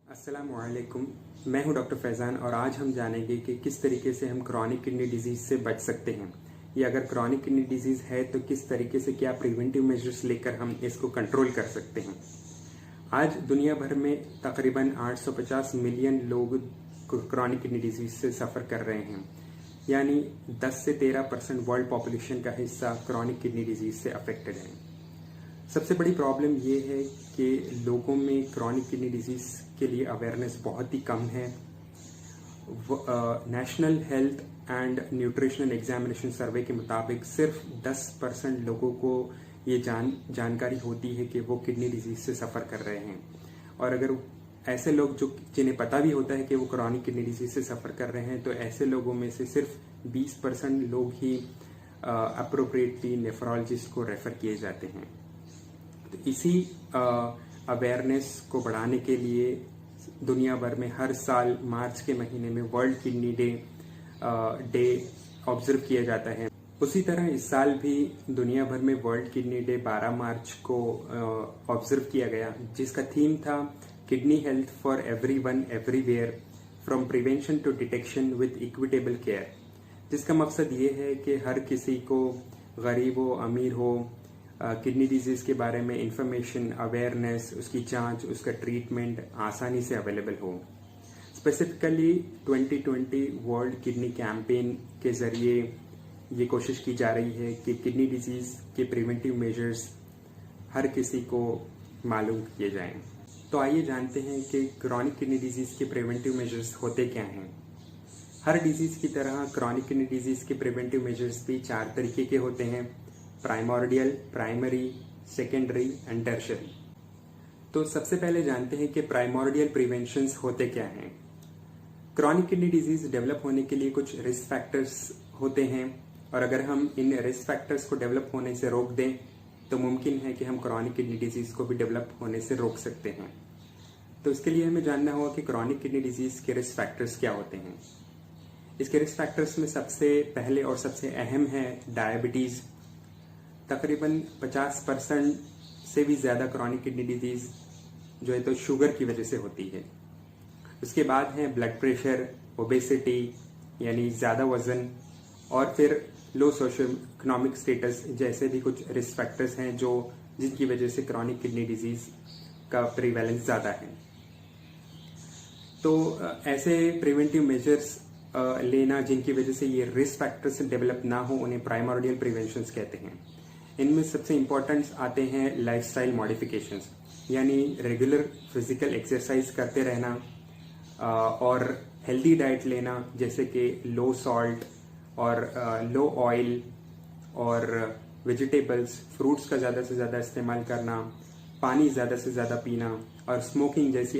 अस्सलामुअलैकुम। मैं हूं डॉक्टर फैज़ान और आज हम जानेंगे कि किस तरीके से हम क्रॉनिक किडनी डिजीज़ से बच सकते हैं या अगर क्रॉनिक किडनी डिजीज़ है तो किस तरीके से क्या प्रिवेंटिव मेजर्स लेकर हम इसको कंट्रोल कर सकते हैं। आज दुनिया भर में तकरीबन 850 मिलियन लोग क्रॉनिक किडनी डिजीज़ से सफ़र कर रहे हैं, यानी 10 से 13% वर्ल्ड पॉपुलेशन का हिस्सा क्रॉनिक किडनी डिजीज़ से अफेक्टेड है। सबसे बड़ी प्रॉब्लम ये है कि लोगों में क्रॉनिक किडनी डिजीज़ के लिए अवेयरनेस बहुत ही कम है। National health and nutritional examination survey के मुताबिक सिर्फ 10% लोगों को ये जानकारी होती है कि वो किडनी डिजीज़ से सफ़र कर रहे हैं, और अगर ऐसे लोग जिन्हें पता भी होता है कि वो क्रॉनिक किडनी डिजीज़ से सफ़र कर रहे हैं तो ऐसे लोगों में से सिर्फ 20% लोग ही अप्रोप्रिएटली नेफ्रोलॉजिस्ट को रेफ़र किए जाते हैं। तो इसी अवेयरनेस को बढ़ाने के लिए दुनिया भर में हर साल मार्च के महीने में वर्ल्ड किडनी डे ऑब्जर्व किया जाता है। उसी तरह इस साल भी दुनिया भर में वर्ल्ड किडनी डे 12 मार्च को ऑब्जर्व किया गया, जिसका थीम था kidney health for everyone everywhere, from prevention to detection with equitable care. जिसका मकसद ये है कि हर किसी को, गरीब हो अमीर हो, किडनी डिजीज़ के बारे में इंफॉर्मेशन, अवेयरनेस, उसकी जांच, उसका ट्रीटमेंट आसानी से अवेलेबल हो। स्पेसिफिकली 2020 वर्ल्ड किडनी कैंपेन के ज़रिए ये कोशिश की जा रही है कि किडनी डिजीज़ के प्रिवेंटिव मेजर्स हर किसी को मालूम किए जाएं। तो आइए जानते हैं कि क्रॉनिक किडनी डिजीज़ के प्रिवेंटिव मेजर्स होते क्या हैं। हर डिजीज़ की तरह क्रॉनिक किडनी डिजीज़ के प्रिवेंटिव मेजर्स भी 4 तरीके के होते हैं: primordial, primary, secondary and tertiary. तो सबसे पहले जानते हैं कि प्राइमोर्डियल प्रिवेंशंस होते क्या हैं। क्रॉनिक किडनी डिजीज डेवलप होने के लिए कुछ रिस्क फैक्टर्स होते हैं, और अगर हम इन रिस्क फैक्टर्स को डेवलप होने से रोक दें तो मुमकिन है कि हम क्रॉनिक किडनी डिजीज को भी डेवलप होने से रोक सकते हैं। तो इसके लिए हमें जानना होगा कि क्रॉनिक किडनी डिजीज के रिस्क फैक्टर्स क्या होते हैं। इसके रिस्क फैक्टर्स में सबसे पहले और सबसे अहम है डायबिटीज। तकरीबन 50% से भी ज़्यादा क्रॉनिक किडनी डिजीज़ जो है तो शुगर की वजह से होती है। उसके बाद है ब्लड प्रेशर, ओबेसिटी यानी ज़्यादा वज़न, और फिर लो सोशल इकोनॉमिक स्टेटस जैसे भी कुछ रिस्क फैक्टर्स हैं जिनकी वजह से क्रॉनिक किडनी डिजीज़ का प्रीवैलेंस ज़्यादा है। तो ऐसे प्रिवेंटिव मेजर्स लेना जिनकी वजह से ये रिस्क फैक्टर्स डेवलप ना हो, उन्हें प्राइमोर्डियल प्रिवेंशंस कहते हैं। इनमें सबसे इम्पोर्टेंट आते हैं लाइफस्टाइल मॉडिफिकेशंस, यानी रेगुलर फिजिकल एक्सरसाइज करते रहना और हेल्दी डाइट लेना, जैसे कि लो सॉल्ट और लो ऑयल और वेजिटेबल्स, फ्रूट्स का ज़्यादा से ज़्यादा इस्तेमाल करना, पानी ज़्यादा से ज़्यादा पीना और स्मोकिंग जैसी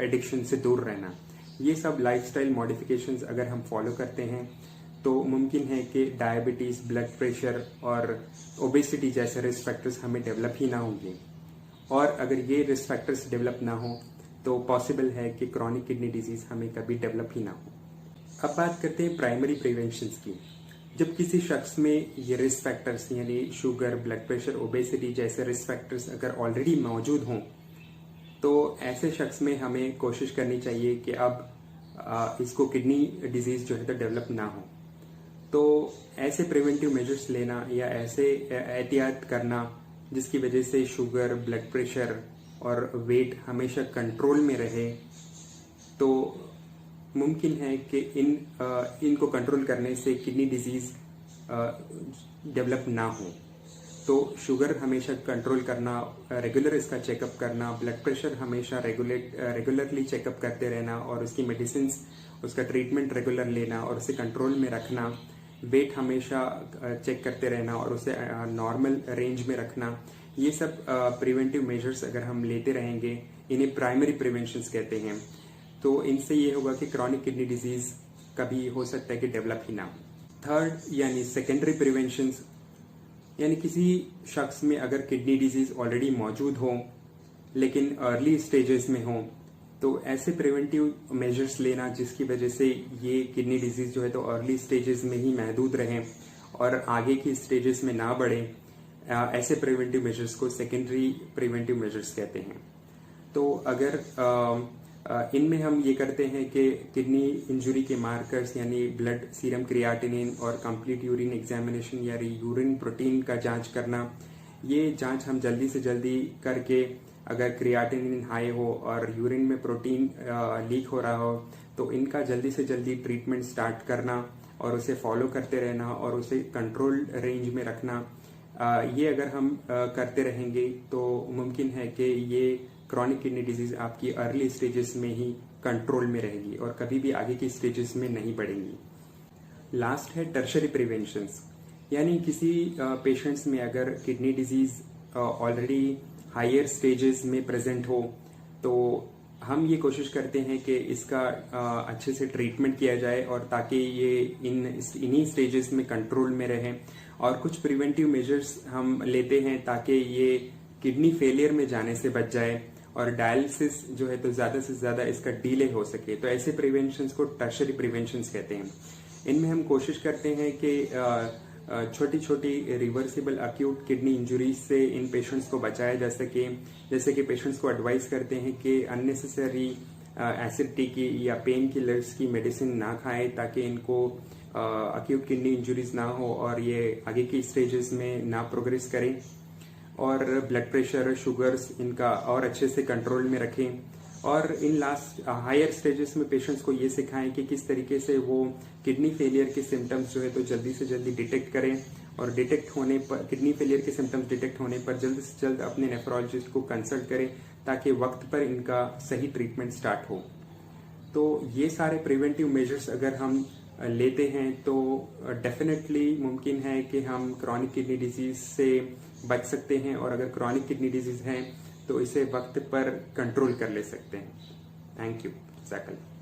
एडिक्शन से दूर रहना। ये सब लाइफस्टाइल मॉडिफिकेशंस अगर हम फॉलो करते हैं तो मुमकिन है कि डायबिटीज़, ब्लड प्रेशर और ओबेसिटी जैसे रिस्क फैक्टर्स हमें डेवलप ही ना होंगे, और अगर ये रिस्क फैक्टर्स डेवलप ना हो तो पॉसिबल है कि क्रॉनिक किडनी डिजीज़ हमें कभी डेवलप ही ना हो। अब बात करते हैं प्राइमरी प्रिवेंशंस की। जब किसी शख्स में ये रिस्क फैक्टर्स यानी शुगर, ब्लड प्रेशर, ओबेसिटी जैसे रिस्क फैक्टर्स अगर ऑलरेडी मौजूद हों तो ऐसे शख्स में हमें कोशिश करनी चाहिए कि अब इसको किडनी डिजीज़ जो है तो डेवलप ना हो। तो ऐसे प्रिवेंटिव मेजर्स लेना या ऐसे एहतियात करना जिसकी वजह से शुगर, ब्लड प्रेशर और वेट हमेशा कंट्रोल में रहे, तो मुमकिन है कि इनको कंट्रोल करने से किडनी डिजीज़ डेवलप ना हो। तो शुगर हमेशा कंट्रोल करना, रेगुलर इसका चेकअप करना, ब्लड प्रेशर हमेशा रेगुलरली चेकअप करते रहना और उसकी मेडिसिन, उसका ट्रीटमेंट रेगुलर लेना और उसे कंट्रोल में रखना, वेट हमेशा चेक करते रहना और उसे नॉर्मल रेंज में रखना, ये सब प्रिवेंटिव मेजर्स अगर हम लेते रहेंगे, इन्हें प्राइमरी प्रिवेंशंस कहते हैं। तो इनसे ये होगा कि क्रॉनिक किडनी डिजीज़ कभी हो सकता है कि डेवलप ही ना हो। थर्ड यानी सेकेंडरी प्रिवेंशंस, यानी किसी शख्स में अगर किडनी डिजीज़ ऑलरेडी मौजूद हो लेकिन अर्ली स्टेजेस में हो, तो ऐसे प्रिवेंटिव मेजर्स लेना जिसकी वजह से ये किडनी डिजीज़ जो है तो अर्ली स्टेजेस में ही महदूद रहें और आगे की स्टेजेस में ना बढ़े, ऐसे प्रिवेंटिव मेजर्स को सेकेंडरी प्रिवेंटिव मेजर्स कहते हैं। तो अगर इनमें हम ये करते हैं कि किडनी इंजुरी के मार्कर्स यानी ब्लड सीरम क्रिएटिनिन और कंप्लीट यूरिन एग्जामिनेशन या यूरिन प्रोटीन का जांच करना। ये जांच हम जल्दी से जल्दी करके अगर क्रिएटिनिन हाई हो और यूरिन में प्रोटीन लीक हो रहा हो तो इनका जल्दी से जल्दी ट्रीटमेंट स्टार्ट करना और उसे फॉलो करते रहना और उसे कंट्रोल रेंज में रखना। ये अगर हम करते रहेंगे तो मुमकिन है कि ये क्रॉनिक किडनी डिजीज आपकी अर्ली स्टेजेस में ही कंट्रोल में रहेगी और कभी भी आगे की स्टेजेस में नहीं बढ़ेंगी। लास्ट है टर्शरी प्रिवेंशन, यानी किसी पेशेंट्स में अगर kidney disease already higher stages में प्रेजेंट हो तो हम ये कोशिश करते हैं कि इसका अच्छे से ट्रीटमेंट किया जाए और ताकि ये इन्हीं स्टेजेस में कंट्रोल में रहे। और कुछ प्रिवेंटिव मेजर्स हम लेते हैं ताकि ये किडनी फेलियर में जाने से बच जाए और डायलिसिस जो है तो ज्यादा से ज्यादा इसका डिले हो सके। तो ऐसे प्रिवेंशन को टर्शरी प्रिवेंशन कहते हैं। इनमें हम कोशिश करते हैं कि छोटी छोटी रिवर्सिबल एक्यूट किडनी इंजुरीज से इन पेशेंट्स को बचाया जा सके। जैसे कि पेशेंट्स को एडवाइस करते हैं कि अननेसेसरी एसिडिटी की या पेन किलर्स की मेडिसिन ना खाएं ताकि इनको एक्यूट किडनी इंजुरीज ना हो और ये आगे की स्टेजेस में ना प्रोग्रेस करें। और ब्लड प्रेशर, शुगर्स इनका और अच्छे से कंट्रोल में रखें। और इन लास्ट हायर स्टेजेस में पेशेंट्स को ये सिखाएं कि किस तरीके से वो किडनी फेलियर के सिम्टम्स जो है तो जल्दी से जल्दी डिटेक्ट करें और डिटेक्ट होने पर किडनी फेलियर के सिम्टम्स डिटेक्ट होने पर जल्द से जल्द अपने नेफ्रोलॉजिस्ट को कंसल्ट करें ताकि वक्त पर इनका सही ट्रीटमेंट स्टार्ट हो। तो ये सारे प्रिवेंटिव मेजर्स अगर हम लेते हैं तो डेफिनेटली मुमकिन है कि हम क्रॉनिक किडनी डिजीज से बच सकते हैं और अगर क्रॉनिक किडनी डिजीज है तो इसे वक्त पर कंट्रोल कर ले सकते हैं। Thank you. जैकल।